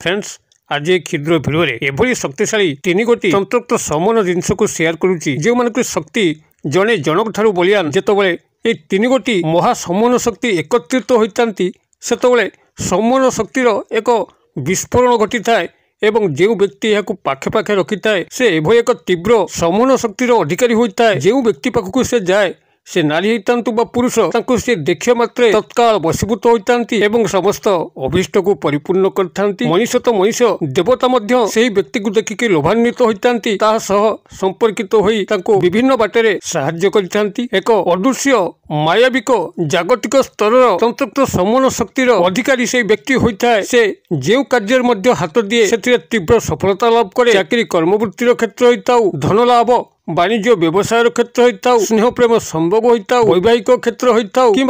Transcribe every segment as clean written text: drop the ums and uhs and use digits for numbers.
Friends आज एक क्षुद्र भिडियो एभली शक्तिशाली तीन गोटी संतृप्त समन जिनस को शेयर करुच्ची जो मान शक्ति जड़े जनक ठारू बलियान जितेबाला ये तीन गोटी महासमन शक्ति एकत्रित होता से समन शक्तिर एक विस्फोरण घटी थाए एवं जो व्यक्ति यह पाखे पाखे रखी थाए से एभली एक तीव्र समन शक्तिर अधिकारी होता है जो व्यक्ति पाखक से जाए से नारी होता बा पुरुष से देखिया मात्रे तत्काल वशीभूत होती समस्त अभीष्ट को परिपूर्ण करथांती। मनीष तो मनीष देवता मध्य से व्यक्ति को देखिक लोभान्वित होती संपर्कित होई तांको विभिन्न बाटे साहाय्य करथांती। एक अदृश्य मायाविक जागतिक स्तर संतृप्त समन शक्तिर अधिकारी से व्यक्ति होता है से जो कार्य मध्य हाथ दिए से तीव्र सफलता लाभ करे। चाकरी कर्मवृत्तिर क्षेत्र होता धन लाभ वाणिज्य व्यवसाय क्षेत्र होता स्नेह प्रेम संभोग होता वैवाहिक क्षेत्र होता कि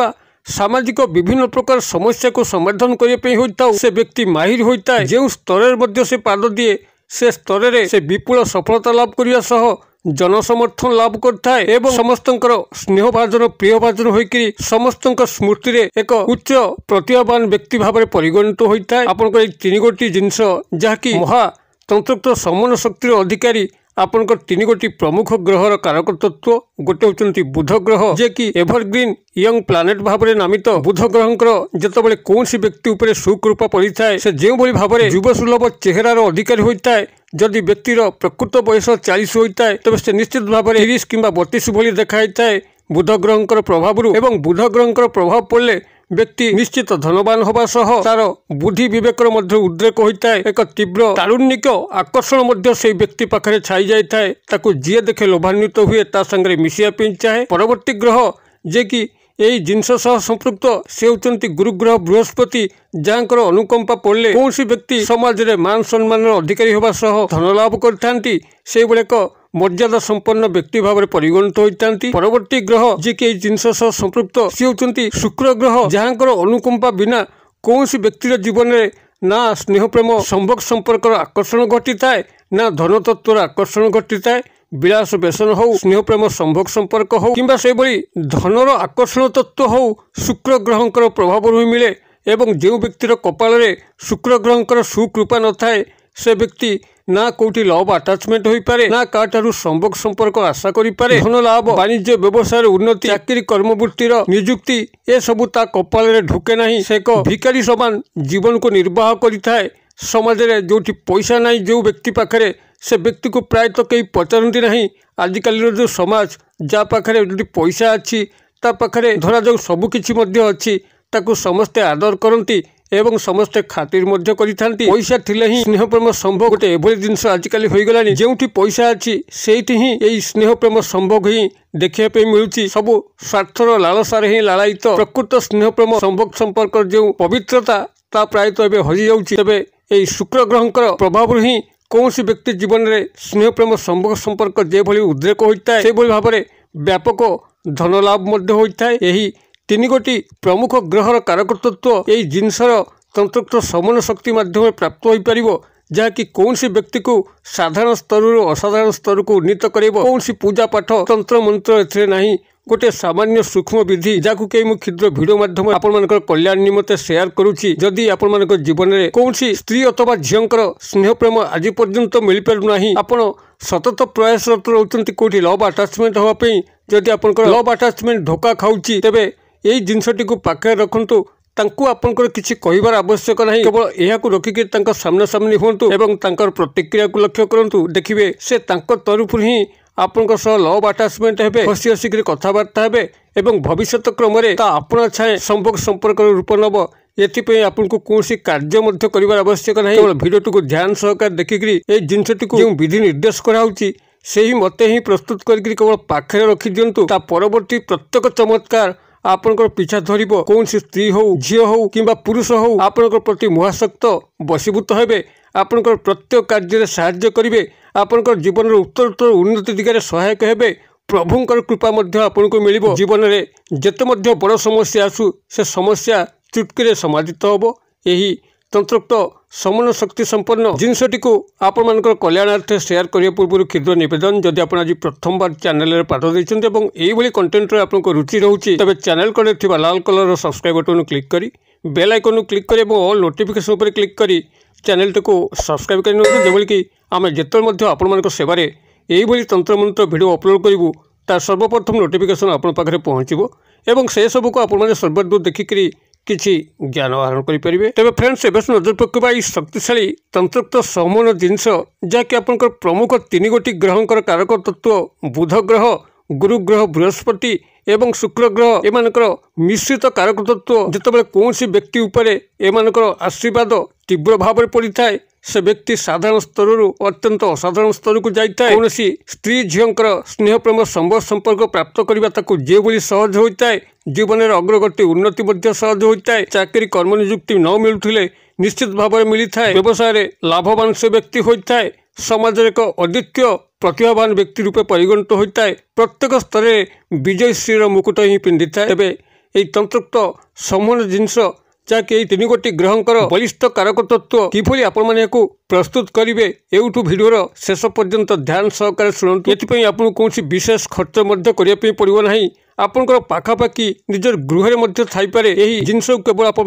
सामाजिक विभिन्न प्रकार समस्या को समाधान करने होता से व्यक्ति माहिर होता है। जो स्तर मध्य से पाद दिए से स्तर से विपुल सफलता लाभ करने सह जनसमर्थन लाभ करता है एवं समस्त स्नेह भाजन प्रिय भाजन होकर समस्त स्मृति रे एक उच्च प्रतिभावान व्यक्ति भाव में परिगणित होता है। आपन तीन गोटी जिनस जहाँकि महातंत्रक्त समन शक्तिर अधिकारी आपनकर तीन गोटी प्रमुख ग्रहर कारक तत्व गोटे होती बुध ग्रह जे कि एवरग्रीन यंग प्लानेट भाव में नामित बुध ग्रहंकर जितेबाला कौन व्यक्ति उपर सुकृपा पड़ी थाए से जो भाव में युव सुलभ चेहरार अधिकारी होता है। जदि व्यक्तिर प्रकृत बयस 40 होता है तबे से निश्चित भाव में 30 कि 32 भली देखाई थाए बुध ग्रहंकर प्रभाव एवं बुध ग्रहंकर प्रभाव पड़े व्यक्ति निश्चित धनवान होगा सह तार बुद्धि विवेकर मध्य उद्रेक होता है। एक तीव्र तारुण्यक आकर्षण मध्य से व्यक्ति पाखे छाई जाए ताकू जी देखे लोभान्वित हुए ता संगे मिशिया चाहे। परवर्ती ग्रह जे कि यही जिनस सह संपृक्त से होती गुरुग्रह बृहस्पति जहाँकर अनुकंपा पड़े कौन व्यक्ति समाज में मान सम्मान अधिकारी होगा सह धन लाभ करथांती से एक मर्यादा संपन्न व्यक्ति भाव में परिगणित होती। परवर्ती ग्रह जी के जिनस सह संपृक्त सी होती शुक्र ग्रह जहाँकर अनुकंपा बिना कौन व्यक्तिर जीवन में ना स्नेह प्रेम संभोग संपर्क आकर्षण घटी थाए ना धन तत्वर आकर्षण घटी थाए विलास व्यसन हो स्नेह प्रेम संभोग संपर्क हो कि से धनर आकर्षण तत्व हो शुक्र ग्रहंकर प्रभाव ही मिले एवं जो व्यक्तिर कपाल रे शुक्र ग्रहंकर सुकृपा न थाए से व्यक्ति ना कोठी लव अटाचमेंट हो पारे ना काठारू संभोग संपर्क आशा करि पारे। धन लाभ वाणिज्य व्यवसाय उन्नति चाकरी कर्मवृत्तिर नियुक्ति ए सबू ता कपाल रे ढुके नहीं से एक भिखारी समान जीवन को निर्वाह करिथाए। समाज रे जोठी पैसा नहीं जो व्यक्ति पाखरे से व्यक्ति को प्रायतः कई पचारती नहीं। आजिकल जो समाज जा पाखरे जो पैसा अच्छी ता पाखरे धरा जो सबुकिछि अच्छी ताकू समस्ते आदर करती एवं समस्ते खातिर मध्य करिथांती। पैसा थिले ही स्नेह प्रेम संभोग गोटे एभली जिनस आजिकल हो गलानी जोठी पैसा अच्छी सेठी ही यही स्नेह प्रेम संभोग ही देखिया पे मिलुची। सबु स्वार्थर लालसार ही लालायित प्रकृत स्नेह प्रेम संभोग संपर्क जो पवित्रता ता प्रायतः एबे हरि जाउची। तबे एही शुक्र ग्रहंकर प्रभाव ही कौन व्यक्ति जीवन में स्नेह प्रेम संभोग संपर्क जो भली उद्रेक होता है से भाव में व्यापक धन लाभ होता है। यही तीन गोटी प्रमुख ग्रहर कारकतत्व यही जिनसर तंत्रक्त समन शक्ति माध्यम प्राप्त हो पार जहाँकि कौन व्यक्ति को साधारण स्तर असाधारण स्तर को उन्नीत कर कौन पूजा पाठ तंत्र मंत्र एथिरे नहीं गोटे सामान्य सूक्ष्म विधि जहाँ कई मुझे क्षुद्र भिडियो माध्यम आपण कल्याण निमंते शेयर करुच्ची। जदि आपण जीवन में कौन स्त्री अथवा झींकर स्नेह प्रेम आज पर्यंत मिल पारना आपण सतत प्रयासरत रोचंती कोठी लव अटाचमेंट होगापी जदि आपण लव अटाचमेंट धोखा खाऊची तेबे यही जिनसटी को पाखे रखु तांकु आपनकर किछि कहिबार आवश्यक नहीं केवल यह रखिक सामना सामनी हूँ एवं प्रतिक्रिया को लक्ष्य करूँ देखिए से तरफ ही आपन सह लव अटाचमेंट हे हसी हसिक कथबार्ता हे एवं भविष्य क्रम आपना छाए संभोग संपर्क रूप नब ये आपन को कौन कार्य कर आवश्यक नहीं। केवल भिडियो को ध्यान सहकार देखिक जिनसटी को जो विधि निर्देश कराऊँगी से ही मते ही प्रस्तुत करके केवल पाखे रखी दिंतु परवर्ती प्रत्येक चमत्कार आपनकर पीछा धर कौन स्त्री हो झी हो कि पुरुष हो आपनकर प्रति महाशक्त वशीभूत हेबे आपनकर प्रत्येक कार्य साहाय्य करेंगे आपनकर जीवन उत्तरोत्तर उन्नति दिगरे सहायक हेबे। प्रभुंकर कृपा मध्य आपन को मिलिबो। जीवन में जेते मध्य बड़ समस्या आसु से समस्या चुटकी समाधित होबो। यही तंत्रोक्त समन शक्ति संपन्न जिनसटी को आपण मानकर कल्याणार्थे शेयर करिया पूर्व क्षुद्र निवेदन जदि आपण आज प्रथम बार चैनल पाठ देइछन्ते एवं एही कंटेंट रे आपनको रुचि रहउछि तबे चैनल कड़े थिबा लाल कलर सब्सक्राइब बटन क्लिक करी बेल आइकन क्लिक करी एवं ऑल नोटिफिकेशन उपर क्लिक करी चैनल को सब्सक्राइब करनो जेबोली कि आमे जेतल मध्ये आपण मानकर सेवारे एही तंत्र मंत्र वीडियो अपलोड करिवु तार सर्वप्रथम नोटिफिकेशन आपण पाखरे पहुँचबो एवं से सब को आपण माने सर्वदूर देखिकरी किछि ज्ञान आहरण करें। तेज फ्रेंड्स एवं नजर पकड़ा शक्तिशाली तंत्रोक्त समन जिनस जहाँकि आपंकर प्रमुख तीन गोटी ग्रहंकर कारक तत्व बुध ग्रह गुरु ग्रह बृहस्पति एवं शुक्र ग्रह एमानकर मिश्रित कारक तत्व जितेबाला कौन व्यक्ति उपरे एमानकर आशीर्वाद तीव्र भाव में पड़ी था से व्यक्ति साधारण स्तर अत्यंत असाधारण स्तर को जाता है। कौन स्त्री झींकर स्नेह प्रेम संपर्क प्राप्त करने जो भाई सहज होता है जीवन में अग्रगति उन्नति सहज होता है। चाकरी कर्म नियुक्ति न मिलुले निश्चित भाव में मिली था। व्यवसाय लाभवान से व्यक्ति होता है। समाज एक अद्वितीय प्रतिभावान व्यक्ति रूपे परिगणित होता है। प्रत्येक स्तर में विजयश्री मुकुट ही पिंधि था। तेज यही तंत्रोक्त समन जिनस जहाँकि तीन गोटी ग्रहंकर बलिष्ठ कारक तत्व किभली आपण माने को प्रस्तुत करेंगे एवठू भिडर शेष पर्यंत ध्यान सहकार शुणु। ये आपको कौन विशेष खर्च करने पड़ो ना आपंकर पाखापाखि निजर गृह में थाईपे यही जिनस केवल आप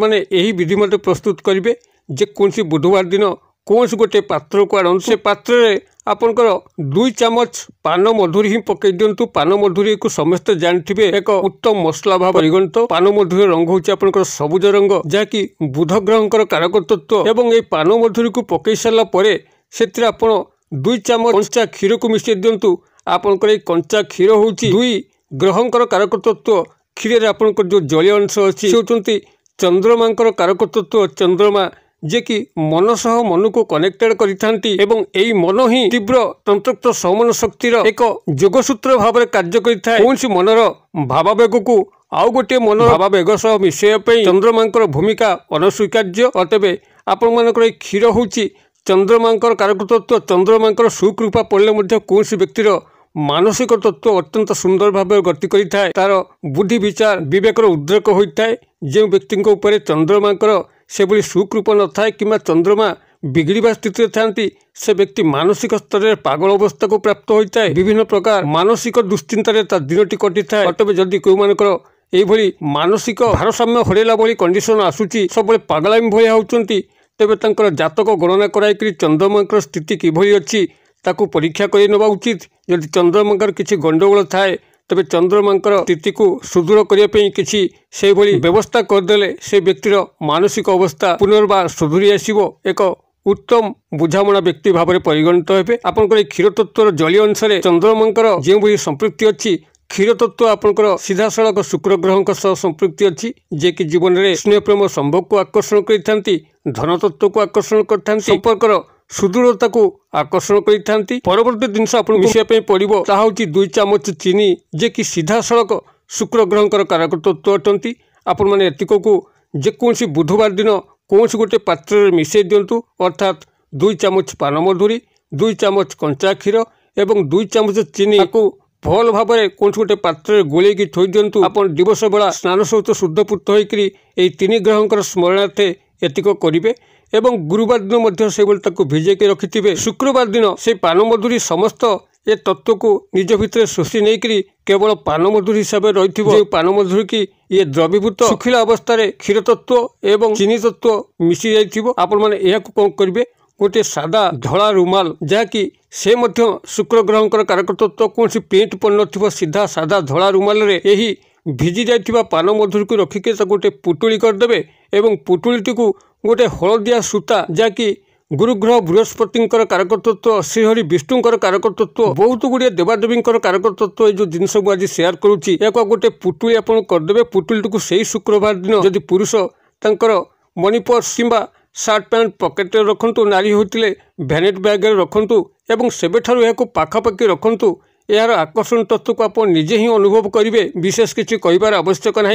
विधि मत प्रस्तुत करेंगे जेकोसी बुधवार दिन कौन गोटे पात्र को आण से पात्र आपंकर 2 चामच पान मधुरी ही पकई दिंतु। पान मधुरी को समस्ते जानते एक उत्तम मसला भाव परिगणित। पान मधुरी रंग होची आपंकर सबुज रंग जहाँकि बुध ग्रहंकर कारक तत्व एवं ये पान मधुरी को पकई सारा पर से 2 चामच कंचा क्षीर को मिसई दिंतु। आपंकर कंचा क्षीर होची 2 ग्रहंकर कारक तत्व। क्षीर आपंकर जो जलीय अंश अच्छी होती चंद्रमांकर कारक तत्व। चंद्रमा जे कि मन सह मन को कनेक्टेड करिथांती एवं एई मन ही तीव्र तंत्रोक्त समन शक्तिर एक जोगसूत्र भाव में कार्य करिथाय। कौन मनर भावावेग को आउ गोटे मन भावावेग सह मिसेय चंद्रमांकर भूमिका अनस्वीकार्य। अतबे आपण मानकर क्षीर होची चंद्रमांकर कारक तत्व। चंद्रमांकर सुकृपा पड़े मध्य कौन व्यक्तिर मानसिक तत्व अत्यंत सुंदर भाव गति करिथाय। तार बुद्धि विचार विवेकर उद्रेक होता है। जो व्यक्ति ऊपर चंद्रमांकर से भली सुकृपा न थाए कि चंद्रमा बिगड़ा स्थित थांती से व्यक्ति मानसिक स्तर में पागल अवस्था को प्राप्त होता है। विभिन्न प्रकार मानसिक दुश्चिंतार दिनटी कटि था। अतबे जदि कौ मानकर यही मानसिक भारसाम्य हरेला भली कंडीशन आसूची सब पागलामी भाया होती तेबे तांकर जातक गणना कराई चंद्रमांकर स्थिति किभली अच्छी ताकू परीक्षा कर नवा उचित। जदि चंद्रमांकर किसी गंडगोल थाए तेबे चंद्रमांकर स्थिति को सुदृढ़ करने किसी से व्यवस्था करदे से व्यक्तिर मानसिक अवस्था पुनर्बार सुधुरी आसो एक उत्तम बुझामणा व्यक्ति भाव में परिगणित हे। आपंकर क्षीर तत्वर जलीय अंश चंद्रमांकर जो भी संपृक्ति अच्छी क्षीर तत्व आपंकर सीधा सड़क शुक्र ग्रह संपृक्ति अच्छी जे कि जीवन में स्नेह प्रेम संभोग को आकर्षण करती धन तत्व को आकर्षण करता संपर्कर सुदृढ़ता को आकर्षण करती। परवर्ती जिनस आपको मिसाई पड़ो ता 2 चामच चीनी जे कि सीधा सड़क शुक्र ग्रहंकर कारक तत्व अटंती। आपण मैंने एतिक को जेकोसी बुधवार दिन कौन गोटे पात्र मिसई दिंतु अर्थात 2 चामच पान मधुरी 2 चामच कंचा क्षीर एवं 2 चामच चीनी को भल भाव में कौन गोटे पात्र गोलैकी थोई दिंतु। आपन दिवस बेला स्नान सहित शुद्धपूत होकर 3 ग्रहंकर स्मरणार्थे एतिक करेंगे एवं गुरुवार दिन मध्य से भिजेक रखिथे। शुक्रवार दिन से पान मधुरी समस्त ए तत्व को निज भितर शोषी नहीं केवल पान मधुरी हिसाब से रही पान मधुरी की ये द्रवीभूत सुखिला अवस्था क्षीर तत्व एवं चीनी तत्व मिसी जाइथिबो। आपण माने एहा को कोन करिवे गोटे सादा धला रुमाल जहाँकि से मध्य शुक्र ग्रहंकर कारक तत्व कौन प्रिंट पड़ सीधा सादा धला रुमाल रे यही भिजी जाइथिबा पान मधुरी को रखिके गोटे पुटुली करदे एवं पुटुलीटी को गोटे हलदिया सूता जहाँकि गुरुग्रह बृहस्पति कारक तत्व श्रीहरि विष्णुकर कारक तत्व बहुत गुड़िया देवादेवी कारक तत्व जो जिनस आज शेयर करुच्ची गोटे पुटुली आप करदे। पुटुली को सही शुक्रवार दिन जदि पुरुष तांकर मनी पर्स किंबा सार्ट पैंट पकेट रखु नारी होते भैनेट बैग रखु एवं सेबेठारु यह पाखापाखि रखु। यार आकर्षण तत्व को आप निजे ही अनुभव करेंगे विशेष किसी कहबार आवश्यक ना।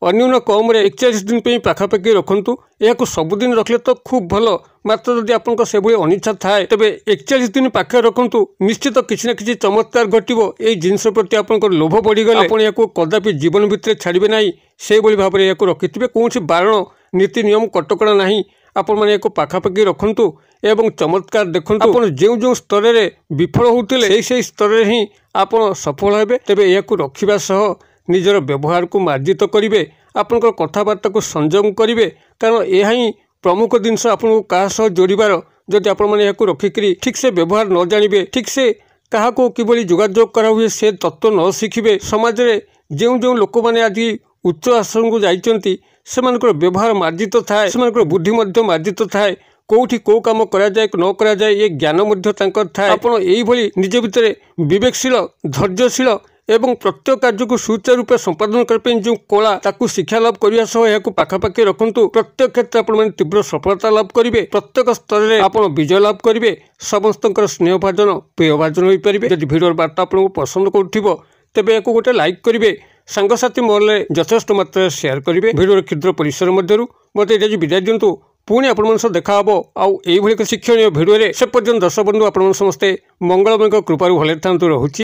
अन्यून कम 41 दिन पे पाखापाखि रखु। यह सबुदिन रखले तो खूब भल मात्र जदि आपको से अनिच्छा थाए तेबे 41 दिन पाखे रखु निश्चित किसी न किसी चमत्कार घटो। ये जिनस प्रति आप लोभ बढ़ीगले आप कदापि जीवन भितर छाड़े ना से भाव में रखिथे। कौन बारण नीति नियम कटकणा ना आपण माने एको पाखापाखि रखंतु एवं चमत्कार देखंतु। आपण जेउ जेउ स्तर रे विफल होउतिले सेही स्तर रे ही आपण सफल हेबे। तेबे एयाकु रखिबा सह निजर व्यवहार को मार्जित करिवे, आपनकर कथाबार्ता को संयम करिवे, कारण यह ही प्रमुख जिनस आपन क्या सह जोड़बार। जदि आपण माने एयाकु रखिकरी ठीक से व्यवहार न जानिबे, ठीक से कहा को किभली जोगाजोग करा हुए से तत्व न शिखिबे, समाज रे जेउ जेउ लोक माने आज उच्च आसन को जाइचंती सेमानकर व्यवहार मार्जित थाए, सेमानकर बुद्धि मध्य मार्जित थाए, कोठी को काम करा जाए न करा जाए ये ज्ञान मध्य तांकर थाए। आपण एई भली निज भितरे विवेकशील, धैर्यशील एवं प्रत्येक कार्य को सुचारू रूप संपादन करने जो कला ताकू शिक्षा लाभ करने सह यह पाखापाखि रखंतु। प्रत्येक क्षेत्र आपण तीव्र सफलता लाभ करेंगे, प्रत्येक स्तर में आप विजय लाभ करेंगे, समस्त स्नेह भाजन प्रिय भाजन हो पारे। जब भिडियो बार्ता आपको पसंद करुव तेबे एक गोटे लाइक करेंगे, सांगसाथी महल में यथेष्ट मात्रा शेयर करेंगे। भिडियो क्षुद्र परिसर मध्य मत ये विदाय दिंतु, पुणी आपण देखा आउ शिक्षणीय भिडियो से पर्यंत दर्शक बंधु आपण समस्ते मंगलमय कृपारू भले था। रोचे।